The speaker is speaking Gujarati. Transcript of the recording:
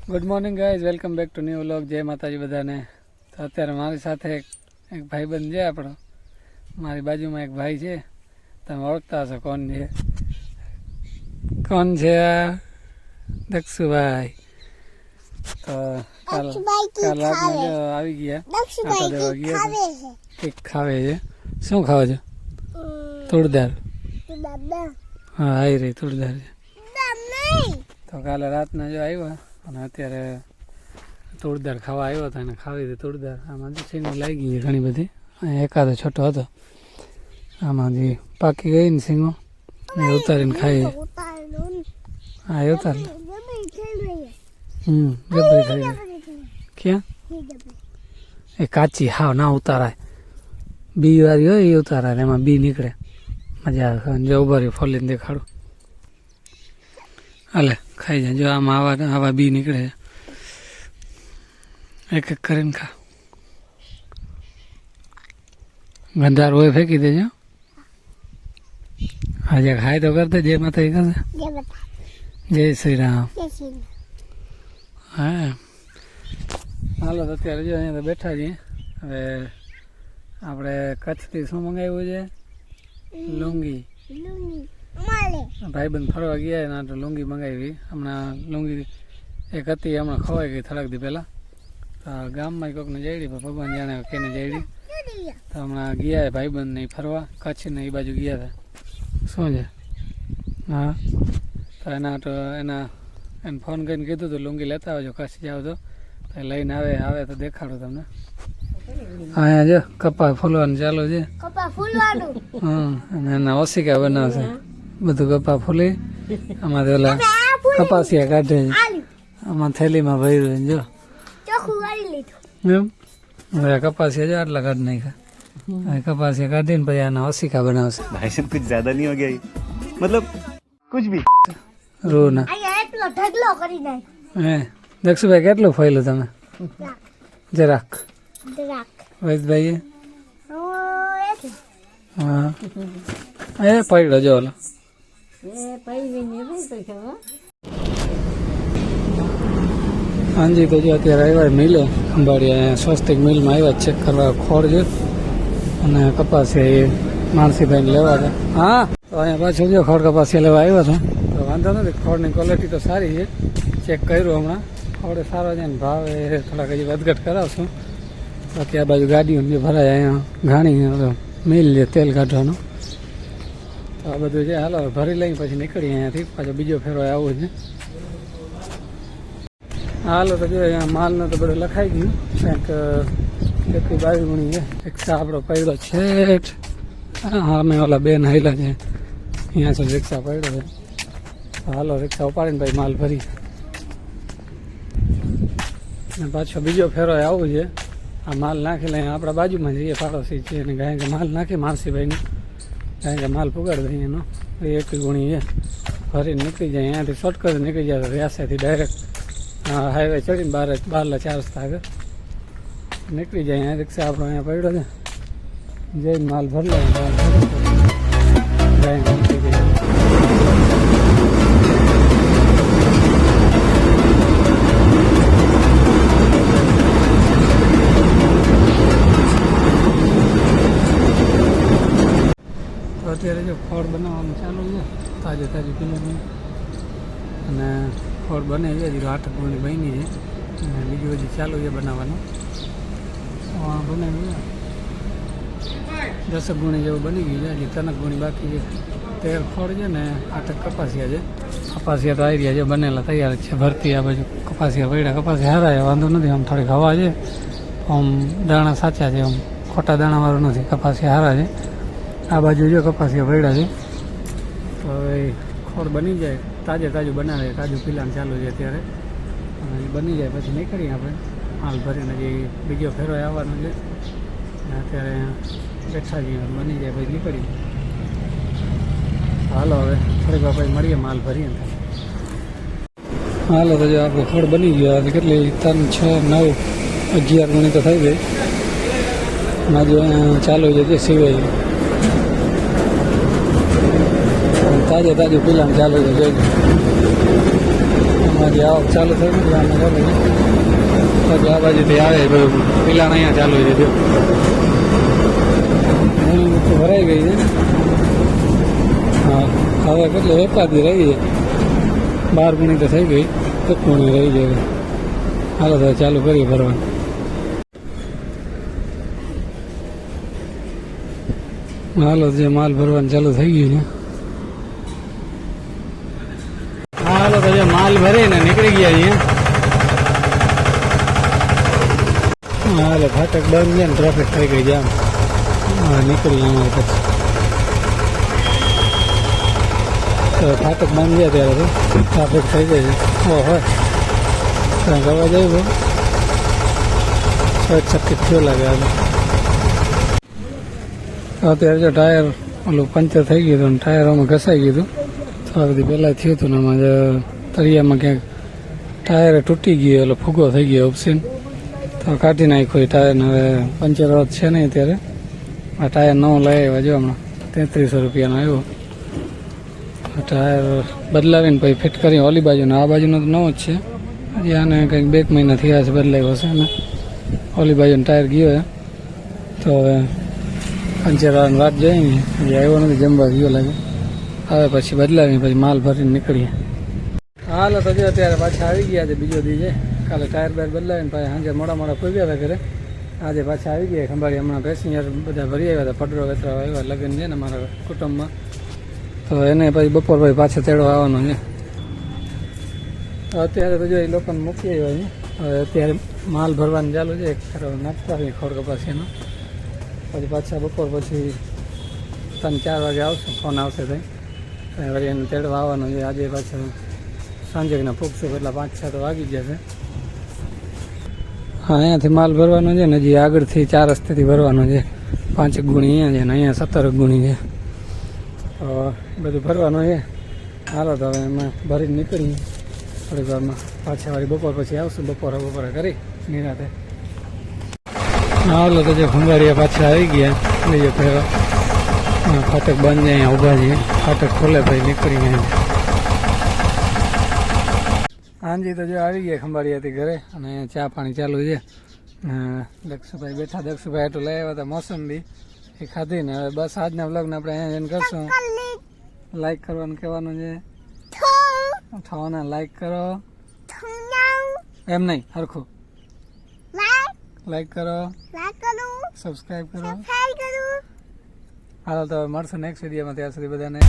Good morning guys, welcome back to new vlog. જય માતાજી બધાને. તો અત્યારે મારી સાથે એક ભાઈબંધ છે આપણો, મારી બાજુમાં એક ભાઈ છે, તમે ઓળખતા હશો કોણ છે. કોણ છે આ? દક્ષુભાઈ. તો કાલ રાતના જો આવી ગયા, આટો દેવા ગયા કંઈક ખાવે છે. શું ખાવે છે? તુળદાર. હા, આવી રહી તુળદાર છે. તો કાલે રાતના જો આવ્યા અને અત્યારે તુળદાર ખાવા આવ્યો હતો, એને ખાવી હતી તુળદાર. આમાં જે સિંગો લાગી ગઈ ઘણી બધી, અહીંયા એકાદો છોટો હતો, આમાં જે પાકી ગઈ ને સિંગો એ ઉતારીને ખાઈ. હા, એ ઉતાર. જબરી થઈ ગઈ. ક્યાં? એ કાચી હાવ ના ઉતારાય, બી વાળી હોય એ ઉતારાય, એમાં બી નીકળે, મજા આવે. જો ઉભા રહ્યો ફોલીને દેખાડું. હાલે ખાઈ જાય. જો આમાં આવા બી નીકળે, એક એક કરીને ખા. ગંધાર હોય ફેંકી દેજો. આજે ખાય તો કરતે. જય માતા કરતે. જય શ્રી રામ. હા, હાલો તો અત્યારે જો અહીંયા તો બેઠા છીએ. હવે આપણે કચ્છથી શું મંગાવ્યું છે? લુંગી. ભાઈબંધ ફરવા ગયા ના તો લુંગી મંગાવી. હમણાં લુંગી એક હતી, હમણાં ખવાઈ ગઈ થોડાક દી પહેલાં. તો ગામમાં કોઈકને જઈડી, પણ ભગવાન જાણે કેને જઈડી. તો હમણાં ગયા ભાઈબંધ નહીં ફરવા, કચ્છ ને એ બાજુ ગયા હતા. શું છે? હા, તો એને ફોન કરીને કીધું હતું લુંગી લેતા આવજો, કચ્છ જાવ તો લઈને આવે તો દેખાડો તમને. હા, જો કપા ફૂલવાનું ચાલુ છે. હા, અને એના ઓસિકા બનાવશે. બધું કપા ફૂલી આમાં ઓલા કપાસિયા કાઢે છે, આમાં થેલીમાં ભર્યું જો એમ. હવે કપાસિયા જો આટલા કાઢી નાખ્યા. કપાસિયા કાઢીને પછી આના ઓસિકા બનાવશે. भाई साहब कुछ ज्यादा नहीं हो गया ये? मतलब कुछ भी રૂ ના હે. દક્ષુભાઈ કેટલું ફાયલું તમે? જરાક. વૈદભાઈ હા એ પડ્યો જો ઓલો. હાજી તો જો અત્યારે આવ્યા મિલે ખંભાળી, અહીંયા સ્વસ્તિક મિલમાં આવ્યા ચેક કરવા ખોળ છે અને કપાસિયા એ માનસીભાઈને લેવા હતા. હા, તો અહીંયા પાછું જો ખોળ કપાસિયા લેવા આવ્યા હતા. તો વાંધો નથી, ખોળની ક્વોલિટી તો સારી છે. ચેક કર્યું હમણાં, ખોળે સારો છે ને ભાવ એ થોડાક હજી વધઘટ કરાવશું. બાકી આ બાજુ ગાડીઓ જે ભરાય અહીંયા ઘાણી મિલ છે તેલ કાઢવાનું. તો આ બધું છે. હાલો ભરી લઈને પછી નીકળીએ અહીંયાથી. પાછો બીજો ફેરો આવવો છે. હાલો તો જો અહીંયા માલનો તો બધું લખાઈ ગયું. કંઈક 22 ગુણી છે. રિક્ષા આપણો પડ્યો છે. હા, અમે ઓલા બેન હાઈલા છે અહીંયા સુધી રિક્ષા પડ્યો છે. હાલો રિક્ષા ઉપાડીને ભાઈ માલ ભરી અને પાછો બીજો ફેરો આવવું છે. આ માલ નાખી લઈએ, આપણા બાજુમાં જઈએ, પાડોશી છે અને ગાય કે માલ નાખી માનસીભાઈને, ગાય કે માલ પુગાડ દઈએ એનો. એ 1 ગુણી છે, ભરીને નીકળી જાય. અહીંયાથી શોર્ટકટ નીકળી જાય વ્યાસાથી ડાયરેક્ટ હાઈવે ચડીને 12 4 રસ્તા આગળ નીકળી જાય. અહીંયા રિક્ષા આપણો અહીંયા પડ્યો છે, જઈને માલ ભરી લે ગાય નીકળી જાય. અત્યારે જો ખોળ બનાવવાનું ચાલુ છે, તાજે પીલું અને ખોળ બને છે. હજી 8 ગુણી બની છે અને બીજું હજી ચાલુ છે બનાવવાનું. બને 10 ગુણી જેવું બની ગયું છે. હજી 3 ગુણી બાકી છે. 13 ખોળ છે ને 8 કપાસિયા છે. કપાસિયા તો આવી રહ્યા છે, બનેલા તૈયાર છે. ભરતી આ બાજુ કપાસિયા પડ્યા. કપાસિયા હારા છે, વાંધો નથી. આમ થોડીક હવા છે, આમ દાણા સાચા છે, આમ ખોટા દાણાવાળું નથી. કપાસિયા હારા છે. આ બાજુ જો કપાસિયા પડ્યા છે. તો હવે ખોળ બની જાય, તાજું બનાવે, તાજું પિલાણ ચાલુ છે અત્યારે. અને બની જાય પછી નીકળીએ આપણે માલ ભરીને. જે બીજો ફેરો આવવાનો છે અત્યારે બેઠા જઈએ, બની જાય પછી નીકળીએ. હાલો હવે થોડીક વાર પછી મળીએ, માલ ભરીએ. હાલો તો જો આપણે ખોળ બની ગયો. આજે કેટલી 3 6 9 11 ગુણી તો થઈ ગઈ. આજે ચાલુ છે તે સિવાય તાજું પિલાણ ચાલુ છે. જોઈ અમારી આવક ચાલુ થઈ ગઈ આને ચાલુ છે. પછી આ બાજુથી આવે બધું પિલાણ અહીંયા ચાલુ છે જો ઘણી વસ્તુ ભરાઈ ગઈ છે. હા હવે કેટલી એકાદી રહી છે 12 ગુણી તો થઈ ગઈ 1 ગુણી રહી જાય. હાલો તો ચાલુ કરીએ ભરવાનું. હાલો જે માલ ભરવાનું ચાલુ થઈ ગયું છે. હાલો તો જે માલ ભરીને નીકળી ગયા છીએ. હાલો ફાટક બંધ છે ને ટ્રાફિક થઈ ગઈ જામ. હા નીકળી અમારે પછી તો ફાટક બંધ છે ત્યારે તો ટ્રાફિક થઈ ગઈ છે. ઓહો ત્યાં ગવા જાય બહુ 36 થયો લાગે આજે. અત્યારે જો ટાયર ઓલું પંચર થઈ ગયું હતું ટાયરોમાં ઘસાઈ ગયું હતું. તો આ બધી પહેલાં થયું હતું ને આમાં તળિયામાં ક્યાંક ટાયર તૂટી ગયું એટલે ફૂગો થઈ ગયો ઓપ્શન તો કાઢી નાખ્યું ટાયરને. હવે પંચર છે નહીં અત્યારે. આ ટાયર નવો લઈ આવ્યા જો હમણાં 3300 રૂપિયાનો આવ્યો. ટાયર બદલાવીને પછી ફિટ કરી ઓલી બાજુનો આ બાજુનો તો નવો જ છે. હજી આને કંઈક 2 મહિના થયા છે બદલાવ્યો હશે ને ઓલી બાજુનો ટાયર ગયો છે. તો હવે પંચરવાળાની વાત જઈએ ને હજી આવ્યો નથી જમવા ગયો લાગે. હવે પછી બદલાવીને પછી માલ ભરીને નીકળીએ. હાલો તો જો અત્યારે પાછા આવી ગયા છે બીજો દી છે. કાલે ટાયર બાયર બદલાવીને પછી સાંજે મોડા પૂગ્યા હતા ઘરે. આજે પાછા આવી ગયા ખંભાળી. હમણાં પેસેન્જર બધા ભરી આવ્યા હતા. પડરો વેતરા આવ્યા લગ્ન છે ને મારા કુટુંબમાં. તો એને પછી બપોર પછી પાછો તેડો આવવાનો છે. તો અત્યારે તો જો એ લોકોને મૂકી આવ્યા છે. હવે અત્યારે માલ ભરવાનું ચાલુ છે. નાખતા ખોડ કપાસીનો પછી પાછા બપોર પછી 3-4 વાગે આવશે ફોન આવશે ત્યાં વળી એને તેડવા આવવાનો છે. આજે પાછા સાંજેના પૂગશે એટલા 5-6 તો વાગી જશે. હા અહીંયાથી માલ ભરવાનો છે ને હજી આગળથી 4 રસ્તેથી ભરવાનો છે. 5 ગુણી અહીંયા છે ને અહીંયા 17 ગુણી છે. તો બધું ભરવાનું છે. હાલો તો હવે એમાં ભરીને નીકળીએ થોડીક વારમાં. પાછા વાળી બપોર પછી આવશું. બપોરે કરી નિરાતે. હાલો તો જે ખંભાળિયા પાછા આવી ગયા બીજો ફેરો. ફાટક બંધ છે અહીંયા ઊભા છીએ. ફાટક ખોલે ભાઈ નીકળીને હાંજી તો જો આવી ગયા ખંભાળિયાથી ઘરે અને અહીંયા ચા પાણી ચાલુ છે. દક્ષુભાઈ બેઠા. દક્ષુભાઈ એટલું લઈ આવ્યા હતા મોસંબી એ ખાધી ને. હવે બસ આજના વ્લોગને આપણે અહીંયા જઈને કરશું. લાઈક કરવાનું કહેવાનું છે. થવાના લાઈક કરો એમ નહીં હરખું લાઈક કરો સબસ્ક્રાઈબ કરો. હાલો તો મળશું નેક્સ્ટ વિડીયોમાં. ત્યાં સુધી બધાને